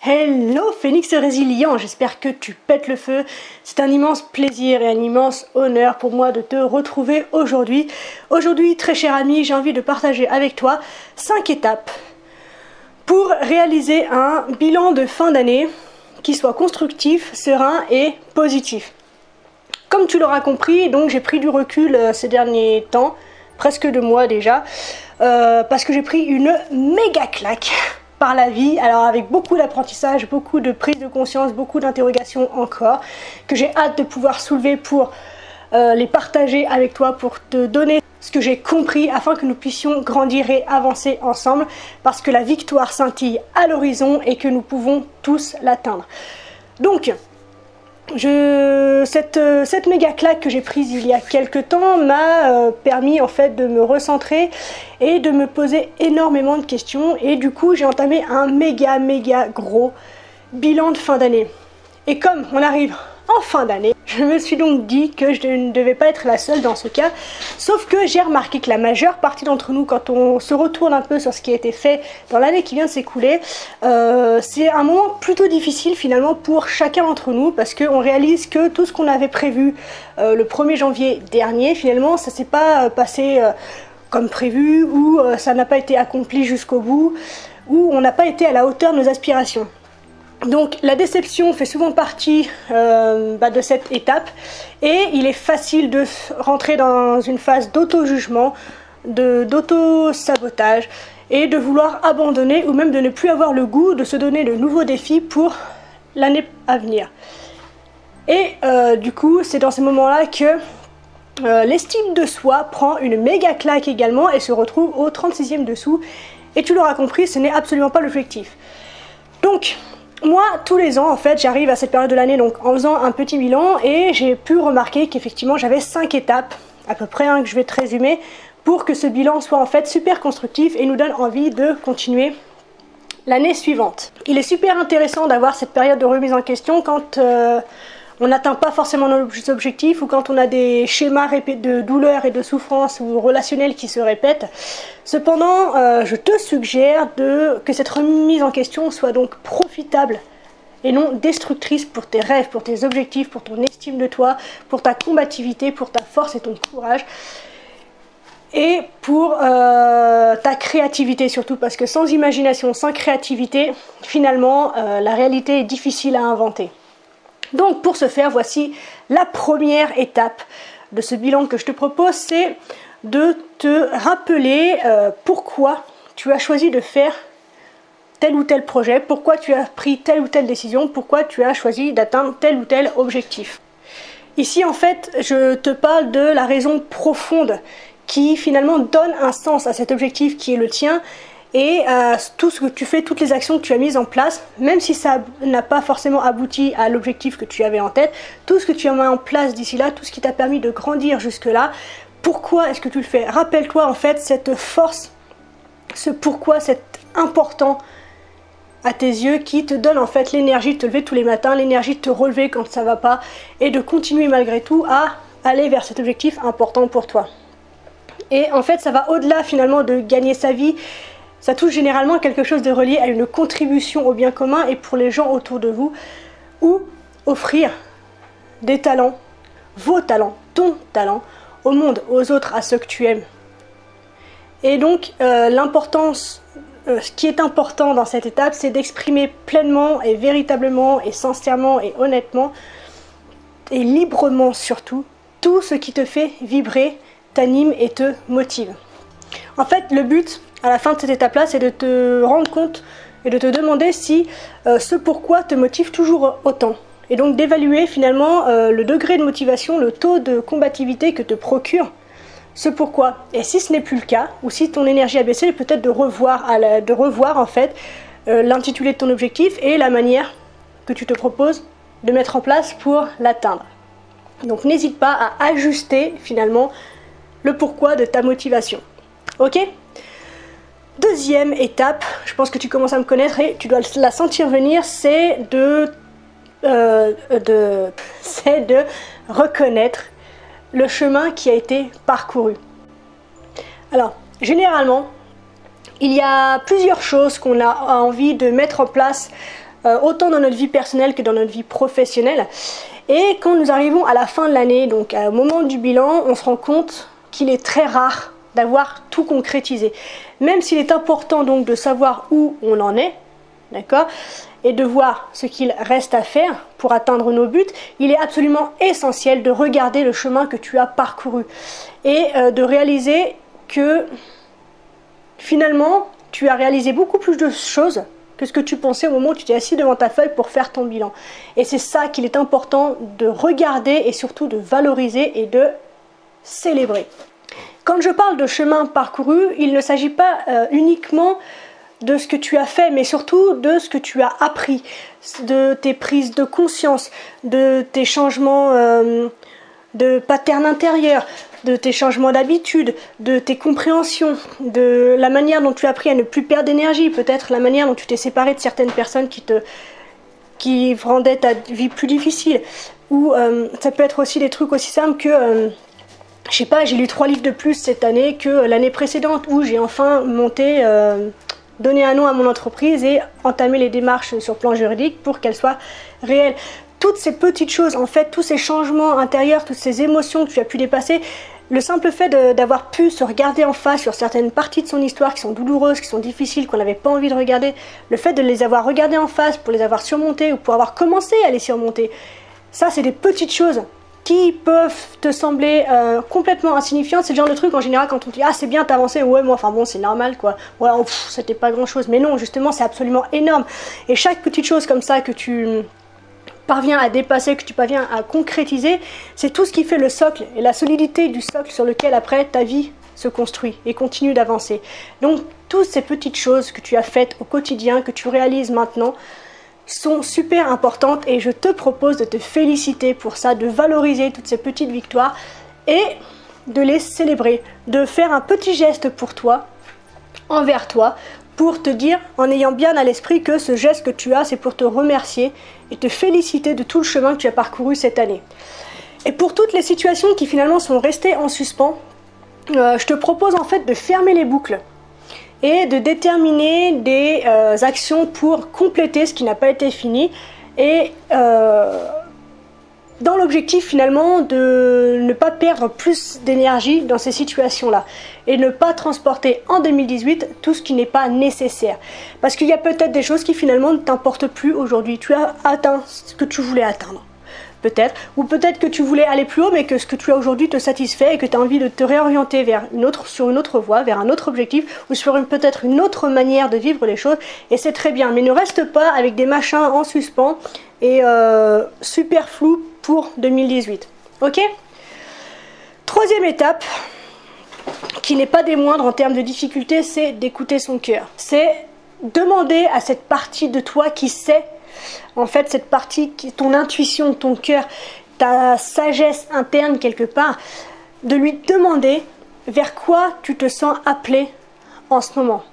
Hello Phénix résilient, j'espère que tu pètes le feu. C'est un immense plaisir et un immense honneur pour moi de te retrouver aujourd'hui. Aujourd'hui, très cher ami, j'ai envie de partager avec toi 5 étapes pour réaliser un bilan de fin d'année qui soit constructif, serein et positif. Comme tu l'auras compris, donc j'ai pris du recul ces derniers temps, presque 2 mois déjà, parce que j'ai pris une méga claque par la vie, alors avec beaucoup d'apprentissage, beaucoup de prise de conscience, beaucoup d'interrogations encore, que j'ai hâte de pouvoir soulever pour les partager avec toi, pour te donner ce que j'ai compris afin que nous puissions grandir et avancer ensemble, parce que la victoire scintille à l'horizon et que nous pouvons tous l'atteindre. Donc, cette méga claque que j'ai prise il y a quelques temps m'a permis en fait de me recentrer et de me poser énormément de questions, et du coup j'ai entamé un méga gros bilan de fin d'année. Et comme on arrive en fin d'année, je me suis donc dit que je ne devais pas être la seule dans ce cas, sauf que j'ai remarqué que la majeure partie d'entre nous, quand on se retourne un peu sur ce qui a été fait dans l'année qui vient de s'écouler, c'est un moment plutôt difficile finalement pour chacun d'entre nous, parce qu'on réalise que tout ce qu'on avait prévu le 1er janvier dernier, finalement ça s'est pas passé comme prévu, ou ça n'a pas été accompli jusqu'au bout, ou on n'a pas été à la hauteur de nos aspirations. Donc la déception fait souvent partie de cette étape, et il est facile de rentrer dans une phase d'auto-jugement, d'auto-sabotage, et de vouloir abandonner ou même de ne plus avoir le goût de se donner de nouveaux défis pour l'année à venir. Et du coup c'est dans ces moments-là que l'estime de soi prend une méga claque également et se retrouve au 36e dessous, et tu l'auras compris, ce n'est absolument pas l'objectif. Donc moi, tous les ans, en fait, j'arrive à cette période de l'année donc en faisant un petit bilan, et j'ai pu remarquer qu'effectivement j'avais 5 étapes, à peu près, que je vais te résumer, pour que ce bilan soit en fait super constructif et nous donne envie de continuer l'année suivante. Il est super intéressant d'avoir cette période de remise en question quand on n'atteint pas forcément nos objectifs, ou quand on a des schémas de douleur et de souffrance ou relationnels qui se répètent. Cependant, je te suggère que cette remise en question soit donc profitable et non destructrice pour tes rêves, pour tes objectifs, pour ton estime de toi, pour ta combativité, pour ta force et ton courage, et pour ta créativité surtout, parce que sans imagination, sans créativité, finalement, la réalité est difficile à inventer. Donc pour ce faire, voici la première étape de ce bilan que je te propose, c'est de te rappeler pourquoi tu as choisi de faire tel ou tel projet, pourquoi tu as pris telle ou telle décision, pourquoi tu as choisi d'atteindre tel ou tel objectif. Ici en fait, je te parle de la raison profonde qui finalement donne un sens à cet objectif qui est le tien, et tout ce que tu fais, toutes les actions que tu as mises en place, même si ça n'a pas forcément abouti à l'objectif que tu avais en tête, tout ce que tu as mis en place d'ici là, tout ce qui t'a permis de grandir jusque là, pourquoi est-ce que tu le fais? Rappelle-toi en fait cette force, ce pourquoi c'est important à tes yeux, qui te donne en fait l'énergie de te lever tous les matins, l'énergie de te relever quand ça va pas, et de continuer malgré tout à aller vers cet objectif important pour toi. Et en fait ça va au-delà finalement de gagner sa vie. Ça touche généralement quelque chose de relié à une contribution au bien commun et pour les gens autour de vous, ou offrir des talents, vos talents, ton talent, au monde, aux autres, à ceux que tu aimes. Et donc l'importance, ce qui est important dans cette étape, c'est d'exprimer pleinement et véritablement et sincèrement et honnêtement et librement surtout tout ce qui te fait vibrer, t'anime et te motive. En fait, le but à la fin de cette étape-là, c'est de te rendre compte et de te demander si ce pourquoi te motive toujours autant. Et donc d'évaluer finalement le degré de motivation, le taux de combativité que te procure ce pourquoi. Et si ce n'est plus le cas, ou si ton énergie a baissé, peut-être de revoir en fait l'intitulé de ton objectif et la manière que tu te proposes de mettre en place pour l'atteindre. Donc n'hésite pas à ajuster finalement le pourquoi de ta motivation. Ok ? Deuxième étape, je pense que tu commences à me connaître et tu dois la sentir venir, c'est de reconnaître le chemin qui a été parcouru. Alors, généralement, il y a plusieurs choses qu'on a envie de mettre en place autant dans notre vie personnelle que dans notre vie professionnelle. Et quand nous arrivons à la fin de l'année, donc au moment du bilan, on se rend compte qu'il est très rare d'avoir tout concrétisé. Même s'il est important donc de savoir où on en est, d'accord, et de voir ce qu'il reste à faire pour atteindre nos buts, il est absolument essentiel de regarder le chemin que tu as parcouru et de réaliser que finalement tu as réalisé beaucoup plus de choses que ce que tu pensais au moment où tu t'es assis devant ta feuille pour faire ton bilan. Et c'est ça qu'il est important de regarder et surtout de valoriser et de célébrer. Quand je parle de chemin parcouru, il ne s'agit pas uniquement de ce que tu as fait, mais surtout de ce que tu as appris, de tes prises de conscience, de tes changements de pattern intérieur, de tes changements d'habitude, de tes compréhensions, de la manière dont tu as appris à ne plus perdre d'énergie, peut-être la manière dont tu t'es séparé de certaines personnes qui rendaient ta vie plus difficile. Ou ça peut être aussi des trucs aussi simples que je sais pas, j'ai lu 3 livres de plus cette année que l'année précédente, où j'ai enfin donné un nom à mon entreprise et entamé les démarches sur le plan juridique pour qu'elles soient réelles. Toutes ces petites choses, en fait, tous ces changements intérieurs, toutes ces émotions que tu as pu dépasser, le simple fait d'avoir pu se regarder en face sur certaines parties de son histoire qui sont douloureuses, qui sont difficiles, qu'on n'avait pas envie de regarder, le fait de les avoir regardées en face pour les avoir surmontées ou pour avoir commencé à les surmonter, ça c'est des petites choses qui peuvent te sembler complètement insignifiantes. C'est le genre de truc en général quand on dit ah c'est bien t'as avancé, ouais moi enfin bon c'est normal quoi, ouais c'était pas grand chose, mais non justement c'est absolument énorme. Et chaque petite chose comme ça que tu parviens à dépasser, que tu parviens à concrétiser, c'est tout ce qui fait le socle et la solidité du socle sur lequel après ta vie se construit et continue d'avancer. Donc toutes ces petites choses que tu as faites au quotidien, que tu réalises maintenant, sont super importantes et je te propose de te féliciter pour ça, de valoriser toutes ces petites victoires et de les célébrer, de faire un petit geste pour toi, envers toi, pour te dire, en ayant bien à l'esprit que ce geste que tu as, c'est pour te remercier et te féliciter de tout le chemin que tu as parcouru cette année. Et pour toutes les situations qui finalement sont restées en suspens, je te propose en fait de fermer les boucles et de déterminer des actions pour compléter ce qui n'a pas été fini et dans l'objectif finalement de ne pas perdre plus d'énergie dans ces situations-là et ne pas transporter en 2018 tout ce qui n'est pas nécessaire. Parce qu'il y a peut-être des choses qui finalement ne t'importent plus aujourd'hui. Tu as atteint ce que tu voulais atteindre. Peut-être, ou peut-être que tu voulais aller plus haut mais que ce que tu as aujourd'hui te satisfait et que tu as envie de te réorienter sur une autre voie, vers un autre objectif ou sur peut-être une autre manière de vivre les choses et c'est très bien, mais ne reste pas avec des machins en suspens et super flou pour 2018, ok? Troisième étape, qui n'est pas des moindres en termes de difficulté, c'est d'écouter son cœur. C'est demander à cette partie de toi qui sait, en fait, cette partie, ton intuition, ton cœur, ta sagesse interne quelque part, de lui demander vers quoi tu te sens appelé en ce moment.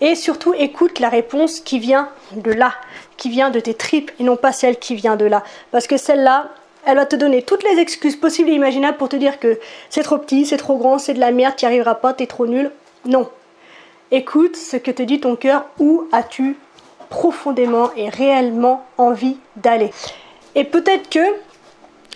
Et surtout, écoute la réponse qui vient de là, qui vient de tes tripes et non pas celle qui vient de là. Parce que celle-là, elle va te donner toutes les excuses possibles et imaginables pour te dire que c'est trop petit, c'est trop grand, c'est de la merde, tu n'y arriveras pas, t'es trop nul. Non. Écoute ce que te dit ton cœur, où as-tu profondément et réellement envie d'aller. Et peut-être que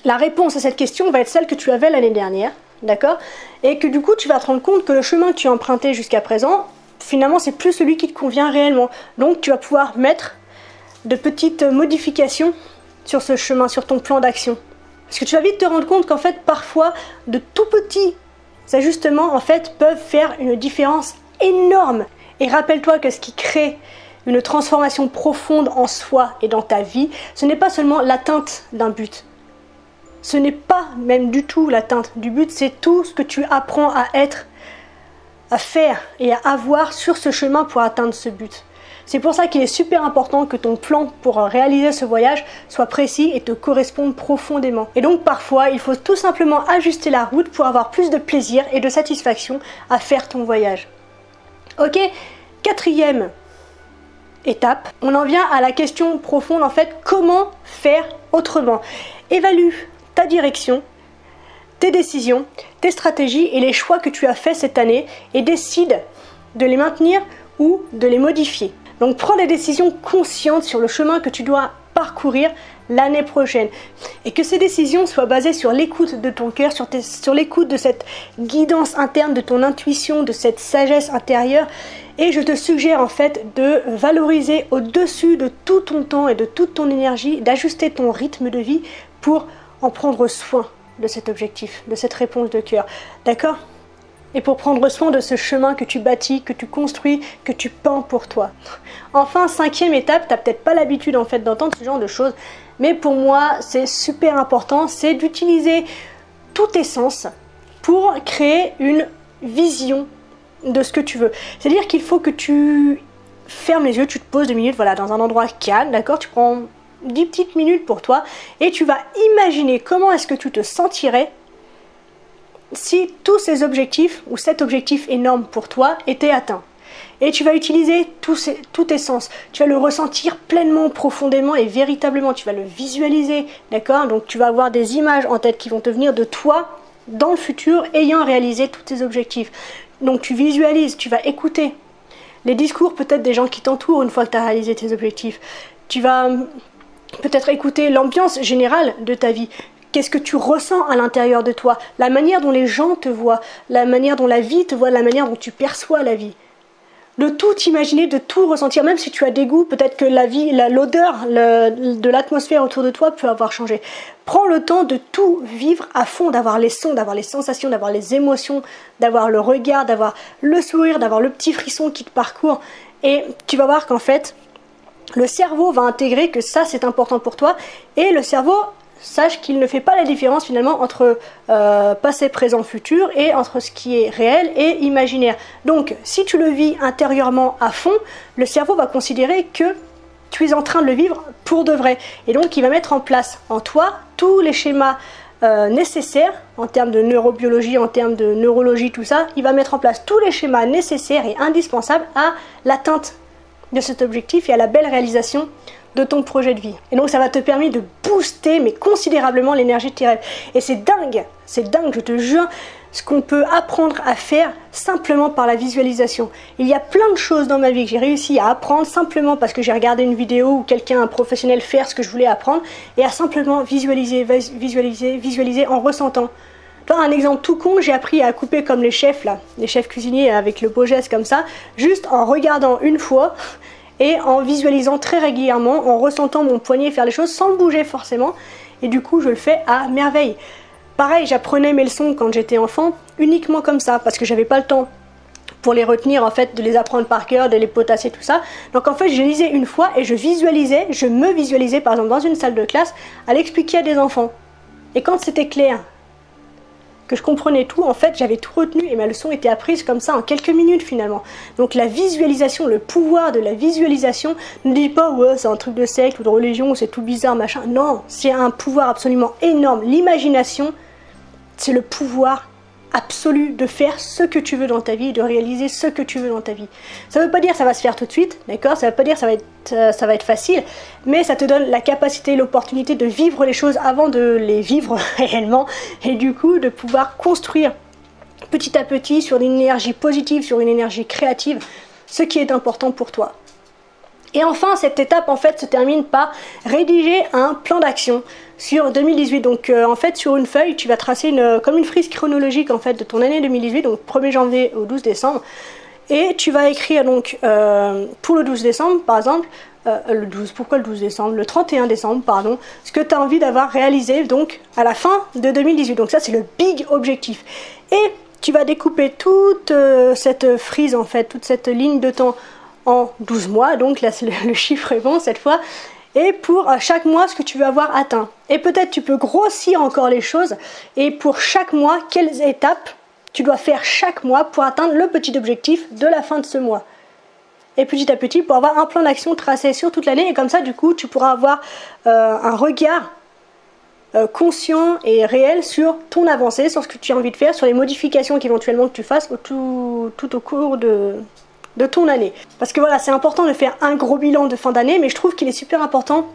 la réponse à cette question va être celle que tu avais l'année dernière, d'accord? Et que du coup tu vas te rendre compte que le chemin que tu as emprunté jusqu'à présent, finalement c'est plus celui qui te convient réellement. Donc tu vas pouvoir mettre de petites modifications sur ce chemin, sur ton plan d'action. Parce que tu vas vite te rendre compte qu'en fait parfois de tout petits ajustements en fait peuvent faire une différence énorme. Et rappelle-toi que ce qui crée une transformation profonde en soi et dans ta vie, ce n'est pas seulement l'atteinte d'un but. Ce n'est pas même du tout l'atteinte du but, c'est tout ce que tu apprends à être, à faire et à avoir sur ce chemin pour atteindre ce but. C'est pour ça qu'il est super important que ton plan pour réaliser ce voyage soit précis et te corresponde profondément. Et donc parfois, il faut tout simplement ajuster la route pour avoir plus de plaisir et de satisfaction à faire ton voyage. Ok, quatrième étape, on en vient à la question profonde en fait, comment faire autrement? Évalue ta direction, tes décisions, tes stratégies et les choix que tu as faits cette année et décide de les maintenir ou de les modifier. Donc prends des décisions conscientes sur le chemin que tu dois parcourir l'année prochaine. Et que ces décisions soient basées sur l'écoute de ton cœur, sur l'écoute de cette guidance interne, de ton intuition, de cette sagesse intérieure. Et je te suggère en fait de valoriser au-dessus de tout ton temps et de toute ton énergie, d'ajuster ton rythme de vie pour en prendre soin de cet objectif, de cette réponse de cœur. D'accord ? Et pour prendre soin de ce chemin que tu bâtis, que tu construis, que tu peins pour toi. Enfin, 5e étape, tu n'as peut-être pas l'habitude en fait d'entendre ce genre de choses, mais pour moi c'est super important, c'est d'utiliser tous tes sens pour créer une vision de ce que tu veux. C'est-à-dire qu'il faut que tu fermes les yeux, tu te poses 2 minutes, voilà, dans un endroit calme, d'accord ? Tu prends 10 petites minutes pour toi et tu vas imaginer comment est-ce que tu te sentirais si tous ces objectifs ou cet objectif énorme pour toi était atteint. Et tu vas utiliser tous tes sens. Tu vas le ressentir pleinement, profondément et véritablement. Tu vas le visualiser, d'accord ? Donc tu vas avoir des images en tête qui vont te venir de toi dans le futur ayant réalisé tous tes objectifs. Donc tu visualises, tu vas écouter les discours peut-être des gens qui t'entourent une fois que tu as réalisé tes objectifs. Tu vas peut-être écouter l'ambiance générale de ta vie. Qu'est-ce que tu ressens à l'intérieur de toi? La manière dont les gens te voient, la manière dont la vie te voit, la manière dont tu perçois la vie. De tout imaginer, de tout ressentir, même si tu as des goûts, peut-être que la vie, l'odeur de l'atmosphère autour de toi peut avoir changé. Prends le temps de tout vivre à fond, d'avoir les sons, d'avoir les sensations, d'avoir les émotions, d'avoir le regard, d'avoir le sourire, d'avoir le petit frisson qui te parcourt. Et tu vas voir qu'en fait, le cerveau va intégrer que ça c'est important pour toi, et le cerveau sache qu'il ne fait pas la différence finalement entre passé, présent, futur et entre ce qui est réel et imaginaire. Donc si tu le vis intérieurement à fond, le cerveau va considérer que tu es en train de le vivre pour de vrai. Et donc il va mettre en place en toi tous les schémas nécessaires en termes de neurobiologie, en termes de neurologie, tout ça. Il va mettre en place tous les schémas nécessaires et indispensables à l'atteinte de cet objectif et à la belle réalisation de ton projet de vie. Et donc ça va te permettre de booster mais considérablement l'énergie de tes rêves. Et c'est dingue, je te jure, ce qu'on peut apprendre à faire simplement par la visualisation. Il y a plein de choses dans ma vie que j'ai réussi à apprendre simplement parce que j'ai regardé une vidéo ou quelqu'un, un professionnel, faire ce que je voulais apprendre, et à simplement visualiser en ressentant. Un exemple tout con, j'ai appris à couper comme les chefs là, les chefs cuisiniers avec le beau geste comme ça, juste en regardant une fois et en visualisant très régulièrement, en ressentant mon poignet faire les choses sans le bouger forcément, et du coup je le fais à merveille. Pareil, j'apprenais mes leçons quand j'étais enfant uniquement comme ça, parce que j'avais pas le temps pour les retenir en fait, de les apprendre par cœur, de les potasser, tout ça. Donc en fait je lisais une fois et je me visualisais par exemple dans une salle de classe à l'expliquer à des enfants. Et quand c'était clair, que je comprenais tout, en fait j'avais tout retenu et ma leçon était apprise comme ça en quelques minutes finalement. Donc la visualisation, le pouvoir de la visualisation, ne dis pas ouais c'est un truc de secte ou de religion ou c'est tout bizarre machin, non, c'est un pouvoir absolument énorme. L'imagination, c'est le pouvoir absolu de faire ce que tu veux dans ta vie, de réaliser ce que tu veux dans ta vie. Ça ne veut pas dire que ça va se faire tout de suite, d'accord? Ça ne veut pas dire que ça va être facile, mais ça te donne la capacité, l'opportunité de vivre les choses avant de les vivre réellement, et du coup de pouvoir construire petit à petit sur une énergie positive, sur une énergie créative, ce qui est important pour toi. Et enfin, cette étape en fait se termine par rédiger un plan d'action sur 2018. Donc en fait sur une feuille, tu vas tracer comme une frise chronologique en fait de ton année 2018, donc 1er janvier au 12 décembre. Et tu vas écrire donc pour le 12 décembre par exemple, pourquoi le 12 décembre? Le 31 décembre, pardon, ce que tu as envie d'avoir réalisé donc à la fin de 2018. Donc ça c'est le big objectif. Et tu vas découper toute cette frise en fait, toute cette ligne de temps en 12 mois, donc là le chiffre est bon cette fois, et pour chaque mois ce que tu veux avoir atteint. Et peut-être tu peux grossir encore les choses, et pour chaque mois, quelles étapes tu dois faire chaque mois pour atteindre le petit objectif de la fin de ce mois. Et petit à petit, pour avoir un plan d'action tracé sur toute l'année, et comme ça du coup tu pourras avoir un regard conscient et réel sur ton avancée, sur ce que tu as envie de faire, sur les modifications qu'éventuellement que tu fasses tout au cours de ton année. Parce que voilà, c'est important de faire un gros bilan de fin d'année, mais je trouve qu'il est super important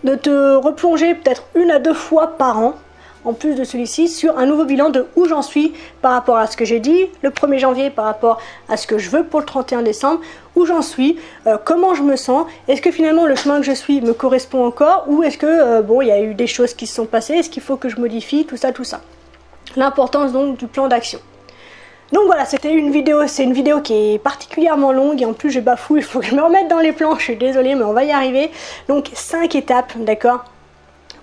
de te replonger peut-être 1 à 2 fois par an en plus de celui-ci, sur un nouveau bilan de où j'en suis par rapport à ce que j'ai dit le 1er janvier, par rapport à ce que je veux pour le 31 décembre, où j'en suis, comment je me sens, est-ce que finalement le chemin que je suis me correspond encore, ou est-ce que, bon, il y a eu des choses qui se sont passées, est-ce qu'il faut que je modifie, tout ça, tout ça. L'importance donc du plan d'action. Donc voilà, c'était une vidéo, c'est une vidéo qui est particulièrement longue et en plus je bafoue, il faut que je me remette dans les plans, je suis désolée mais on va y arriver. Donc 5 étapes, d'accord,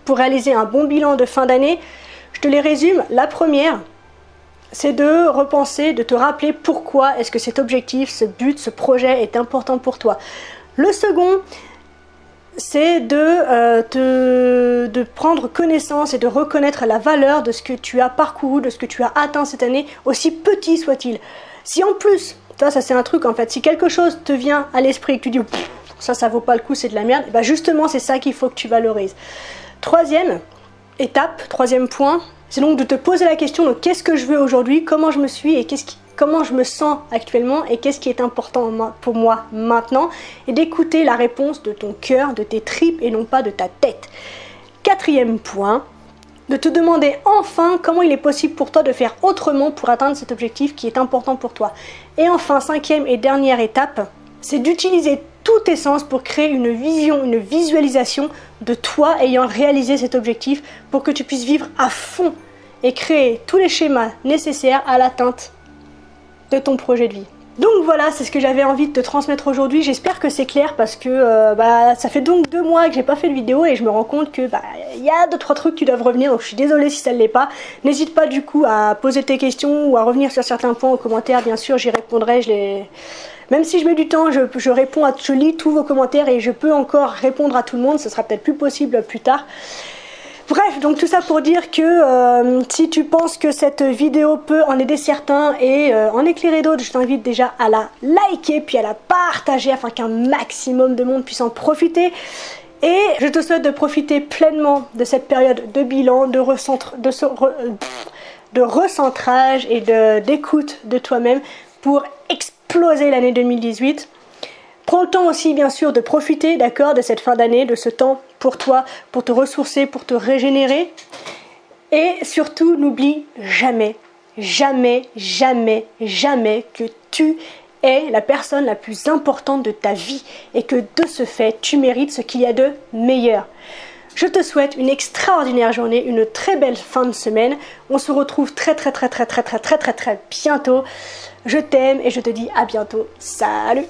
pour réaliser un bon bilan de fin d'année. Je te les résume. La première, c'est de repenser, de te rappeler pourquoi est-ce que cet objectif, ce but, ce projet est important pour toi. Le second, c'est de prendre connaissance et de reconnaître la valeur de ce que tu as parcouru, de ce que tu as atteint cette année, aussi petit soit-il. Si en plus, ça c'est un truc en fait, si quelque chose te vient à l'esprit et que tu dis ça vaut pas le coup, c'est de la merde, et ben justement c'est ça qu'il faut que tu valorises. Troisième étape, troisième point, c'est donc de te poser la question de qu'est-ce que je veux aujourd'hui, comment je me suis et comment je me sens actuellement et qu'est-ce qui est important pour moi maintenant, et d'écouter la réponse de ton cœur, de tes tripes et non pas de ta tête. Quatrième point, de te demander enfin comment il est possible pour toi de faire autrement pour atteindre cet objectif qui est important pour toi. Et enfin, cinquième et dernière étape, c'est d'utiliser tous tes sens pour créer une vision, une visualisation de toi ayant réalisé cet objectif pour que tu puisses vivre à fond et créer tous les schémas nécessaires à l'atteinte de ton projet de vie. Donc voilà, c'est ce que j'avais envie de te transmettre aujourd'hui. J'espère que c'est clair parce que ça fait donc 2 mois que j'ai pas fait de vidéo et je me rends compte que y a 2-3 trucs qui doivent revenir, donc je suis désolée si ça ne l'est pas. N'hésite pas du coup à poser tes questions ou à revenir sur certains points aux commentaires, bien sûr j'y répondrai. Même si je mets du temps, je lis tous vos commentaires et je peux encore répondre à tout le monde, ce sera peut-être plus possible plus tard. Bref, donc tout ça pour dire que si tu penses que cette vidéo peut en aider certains et en éclairer d'autres, je t'invite déjà à la liker puis à la partager afin qu'un maximum de monde puisse en profiter. Et je te souhaite de profiter pleinement de cette période de bilan, de recentrage et d'écoute de toi-même pour exploser l'année 2018. Prends le temps aussi bien sûr de profiter, d'accord, de cette fin d'année, de ce temps pour toi, pour te ressourcer, pour te régénérer. Et surtout, n'oublie jamais, jamais, jamais, jamais que tu es la personne la plus importante de ta vie et que de ce fait, tu mérites ce qu'il y a de meilleur. Je te souhaite une extraordinaire journée, une très belle fin de semaine. On se retrouve très bientôt. Je t'aime et je te dis à bientôt. Salut!